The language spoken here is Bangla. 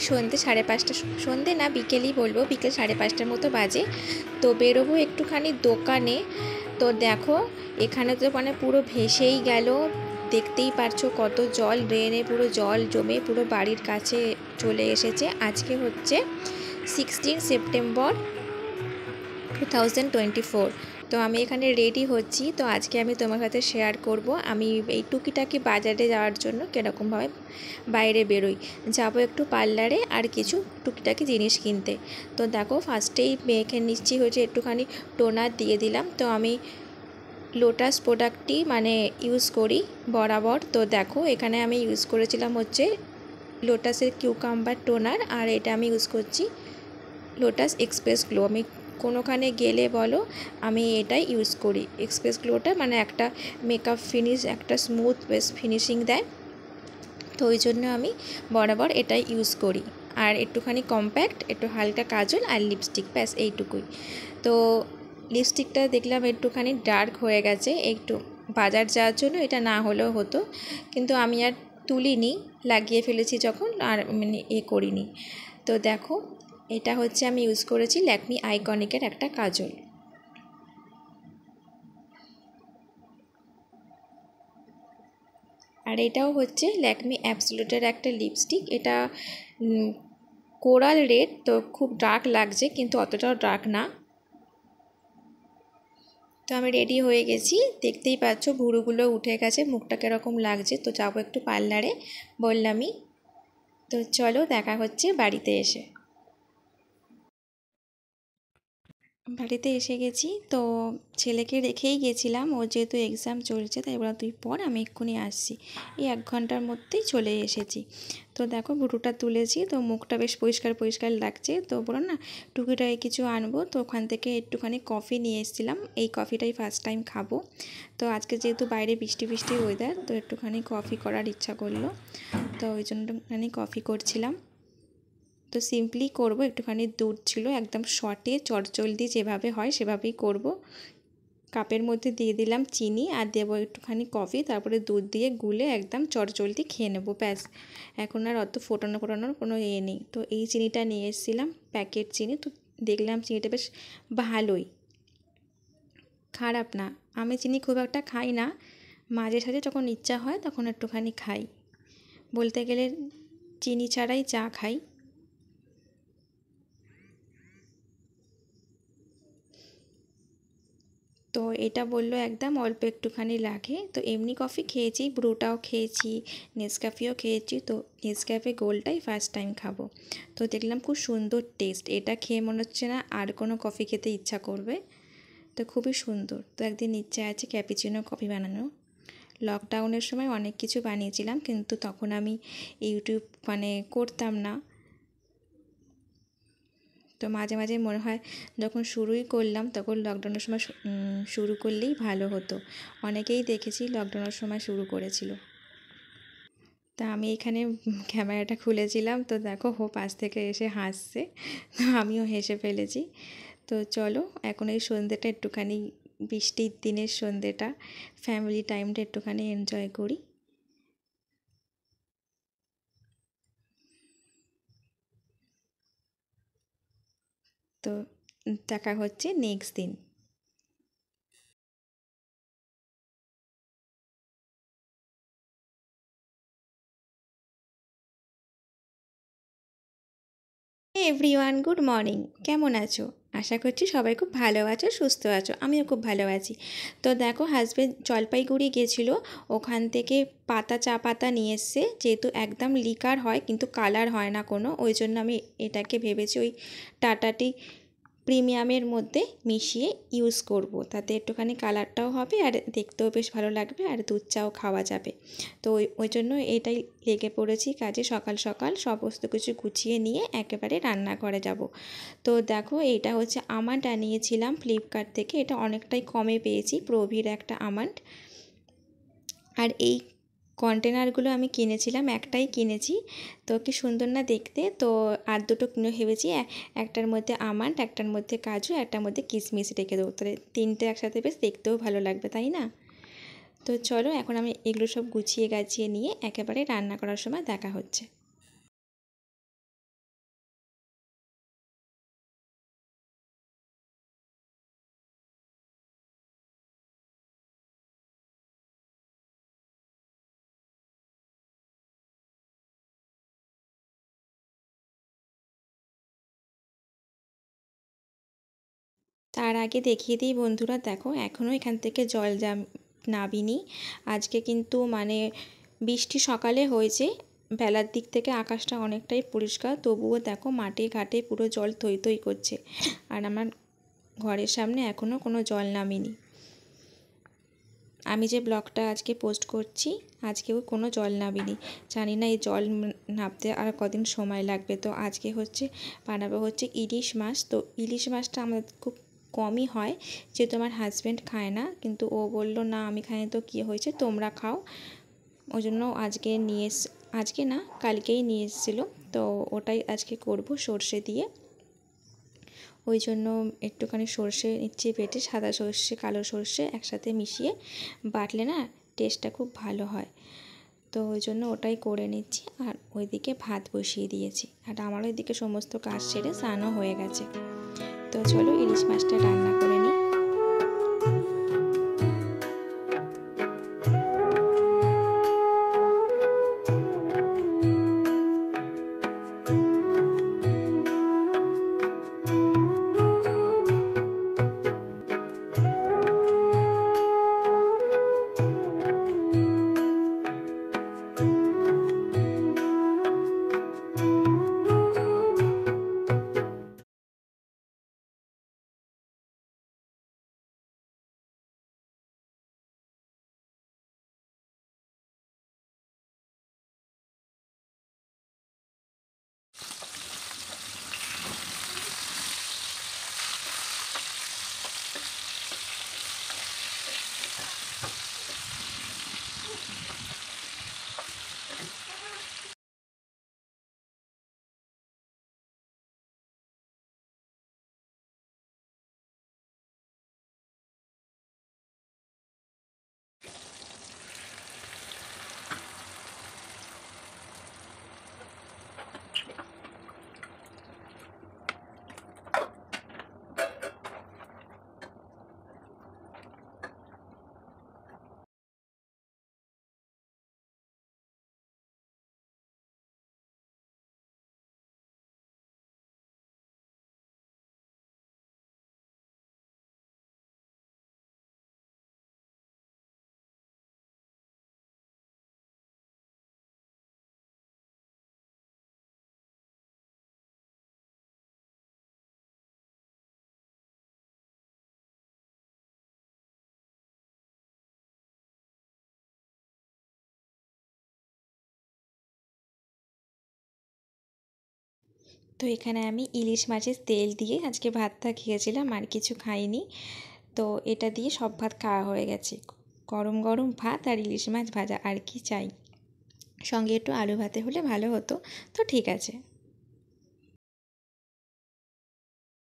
সন্ধ্যে 5:30, সন্ধ্যে না বিকেলই বলবো, বিকেল 5:30টার মতো বাজে। তো বেরোবো একটুখানি দোকানে। তো দেখো এখানে তো মানে পুরো ভেসেই গেল, দেখতেই পারছো কত জল, ড্রেনে পুরো জল জমে পুরো বাড়ির কাছে চলে এসেছে। আজকে হচ্ছে 16 সেপ্টেম্বর 2024। তো আমি এখানে রেডি হচ্ছি। তো আজকে আমি তোমার সাথে শেয়ার করব আমি এই টুকিটাকি বাজারে যাওয়ার জন্য কীরকমভাবে বাইরে বেরোই। যাব একটু পার্লারে আর কিছু টুকিটাকি জিনিস কিনতে। তো দেখো ফার্স্টেই মেখে নিচ্ছি হচ্ছে একটুখানি টোনার দিয়ে দিলাম। তো আমি লোটাস প্রোডাক্টটি মানে ইউজ করি বরাবর। তো দেখো এখানে আমি ইউজ করেছিলাম হচ্ছে লোটাসের কিউকাম্বার টোনার, আর এটা আমি ইউজ করছি লোটাস এক্সপ্রেস গ্লো। আমি কোনোখানে গেলে বলো আমি এটাই ইউজ করি। এক্সপ্রেস গ্লোটা মানে একটা মেকআপ ফিনিশ, একটা স্মুথ বেস্ট ফিনিশিং দেয়। তো ওই জন্য আমি বরাবর এটাই ইউজ করি। আর একটুখানি কম্প্যাক্ট, একটু হালকা কাজল আর লিপস্টিক, ব্যাস এইটুকুই। তো লিপস্টিকটা দেখলাম একটুখানি ডার্ক হয়ে গেছে, একটু বাজার যাওয়ার জন্য এটা না হলেও হতো, কিন্তু আমি আর তুলিনি, লাগিয়ে ফেলেছি যখন, আর মানে করিনি। তো দেখো এটা হচ্ছে আমি ইউজ করেছি ল্যাকমি আইকনিকের একটা কাজল। আর এটাও হচ্ছে ল্যাকমি অ্যাবসোলুটের একটা লিপস্টিক। এটা কোরাল রেড, তো খুব ডার্ক লাগছে কিন্তু অতটাও ডার্ক না। তো আমি রেডি হয়ে গেছি, দেখতেই পাচ্ছ ভুরুগুলো উঠে গেছে, মুখটা কীরকম লাগছে। তো যাবো একটু পার্লারে বললামই। তো চলো দেখা হচ্ছে বাড়িতে এসে। বাড়িতে এসে গেছি। তো ছেলেকে রেখেই গেছিলাম, ওর যেহেতু এক্সাম চলছে তাই বললাম তুই পর, আমি এক্ষুনি আসছি। এই 1 ঘন্টার মধ্যেই চলে এসেছি। তো দেখো ভুরুটা তুলেছি, তো মুখটা বেশ পরিষ্কার পরিষ্কার লাগছে। তো বলো না টুকিটাকি কিছু আনবো, তো ওখান থেকে একটুখানি কফি নিয়ে এসেছিলাম। এই কফিটাই ফার্স্ট টাইম খাবো। তো আজকে যেহেতু বাইরে বৃষ্টি বৃষ্টি ওয়েদার, তো একটুখানি কফি করার ইচ্ছা করলো, তো ওই জন্য একটুখানি কফি করছিলাম। তো সিম্পলি করব, একটুখানি দুধ ছিল একদম শর্টে চটজলদি যেভাবে হয় সেভাবেই করব। কাপের মধ্যে দিয়ে দিলাম চিনি আর দেবো একটুখানি কফি, তারপরে দুধ দিয়ে গুলে একদম চটজলদি খেয়ে নেবো, ব্যাস। এখন আর অত ফোটানোর কোনো নেই। তো এই চিনিটা নিয়ে এসেছিলাম, প্যাকেট চিনি। তো দেখলাম চিনিটা বেশ ভালোই, খারাপ না। আমি চিনি খুব একটা খাই না, মাঝে সাঝে যখন ইচ্ছা হয় তখন একটুখানি খাই। বলতে গেলে চিনি ছাড়াই চা খাই। তো এটা বললো একদম অল্প একটুখানি লাগে। তো এমনি কফি খেয়েছি, ব্রুটাও খেয়েছি, নেসক্যাফেও খেয়েছি। তো নেসক্যাফে গোল্ডটাই ফার্স্ট টাইম খাবো। তো দেখলাম খুব সুন্দর টেস্ট, এটা খেয়ে মনে হচ্ছে না আর কোনো কফি খেতে ইচ্ছা করবে। তো খুবই সুন্দর। তো একদিন ইচ্ছা আছে ক্যাপুচিনো কফি বানানো। লকডাউনের সময় অনেক কিছু বানিয়েছিলাম, কিন্তু তখন আমি ইউটিউব মানে করতাম না। তো মাঝে মাঝে মনে হয় যখন শুরুই করলাম তখন লকডাউনের সময় শুরু করলেই ভালো হতো। অনেকেই দেখেছি লকডাউনের সময় শুরু করেছিল। তা আমি এখানে ক্যামেরাটা খুলেছিলাম, তো দেখো পাশ থেকে এসে হাসছে, তো আমিও হেসে ফেলেছি। তো চলো এখন এই সন্ধ্যেটা একটুখানি, বৃষ্টির দিনের সন্ধ্যেটা, ফ্যামিলি টাইমটা একটুখানি এনজয় করি। তো দেখা হচ্ছে নেক্সট দিন। Everyone, good morning. কেমন আছো? আশা করছি সবাই খুব ভালো আছো, সুস্থ আছো। আমিও খুব ভালো আছি। তো দেখো হাজব্যান্ড জলপাইগুড়ি গেছিলো, ওখান থেকে চা পাতা নিয়ে এসছে। যেহেতু একদম লিকার হয় কিন্তু কালার হয় না কোনো, ওই জন্য আমি এটাকে ভেবেছি ওই টাটা টি প্রিমিয়ামের মধ্যে মিশিয়ে ইউজ করব। তাতে একটুখানি কালারটাও হবে আর দেখতেও বেশ ভালো লাগবে, আর দুধ চাও খাওয়া যাবে। তো ওই জন্য এটাই লেগে পড়েছি কাজে। সকাল সকাল সমস্ত কিছু গুছিয়ে নিয়ে একেবারে রান্নাঘরে যাব। তো দেখো এইটা হচ্ছে আমন্ড আনিয়েছিলাম ফ্লিপকার্ট থেকে, এটা অনেকটাই কমে পেয়েছি, প্রভির একটা আমন্ড। আর এই কন্টেনারগুলো আমি কিনেছিলাম, একটাই কিনেছি। তো কি সুন্দর না দেখতে। তো আর দুটো কিনে ভেবেছি, একটার মধ্যে আমন্ড, একটার মধ্যে কাজু, একটার মধ্যে কিশমিশ রেখে দেবো। তাহলে তিনটে একসাথে বেশ দেখতেও ভালো লাগবে, তাই না? তো চলো এখন আমি এগুলো সব গুছিয়ে গাছিয়ে নিয়ে একেবারে রান্না করার সময় দেখা হচ্ছে। তার আগে দেখিয়ে দিই বন্ধুরা, দেখো এখনও এখান থেকে জল নাবিনি। আজকে কিন্তু মানে বৃষ্টি সকালে হয়েছে, বেলার দিক থেকে আকাশটা অনেকটাই পরিষ্কার, তবুও দেখো মাঠে ঘাটে পুরো জল থই থই করছে। আর আমার ঘরের সামনে এখনও কোনো জল নামেনি। আমি যে ব্লগটা আজকে পোস্ট করছি, আজকেও কোনো জল নামেনি। জানি না এই জল নামতে আর কদিন সময় লাগবে। তো আজকে বানাবো ইলিশ মাছ। তো ইলিশ মাছটা আমাদের খুব কমই হয়, যেহেতু আমার হাজব্যান্ড খায় না, কিন্তু ও বলল না আমি খাই তো কী হয়েছে, তোমরা খাও। ওই জন্য আজকে না কালকেই নিয়ে এসেছিলো। তো ওটাই আজকে করব সর্ষে দিয়ে। ওই জন্য একটুখানি সর্ষে নিচ্ছি বেটে, সাদা সর্ষে কালো সর্ষে একসাথে মিশিয়ে বাটলে না টেস্টটা খুব ভালো হয়। তো ওই জন্য ওটাই করে নিচ্ছি। আর ওইদিকে ভাত বসিয়ে দিয়েছি, আর আমার ওইদিকে সমস্ত কাজ সেরে স্নানও হয়ে গেছে। তো চলো ইলিশ মাছটা রান্না করে নিই। তো এখানে আমি ইলিশ মাছের তেল দিয়ে আজকে ভাতটা খেয়েছিলাম, আর কিছু খাইনি। তো এটা দিয়ে সব ভাত খাওয়া হয়ে গেছে। গরম গরম ভাত আর ইলিশ মাছ ভাজা, আর কি চাই। সঙ্গে একটু আলু ভাতে হলে ভালো হতো। তো ঠিক আছে।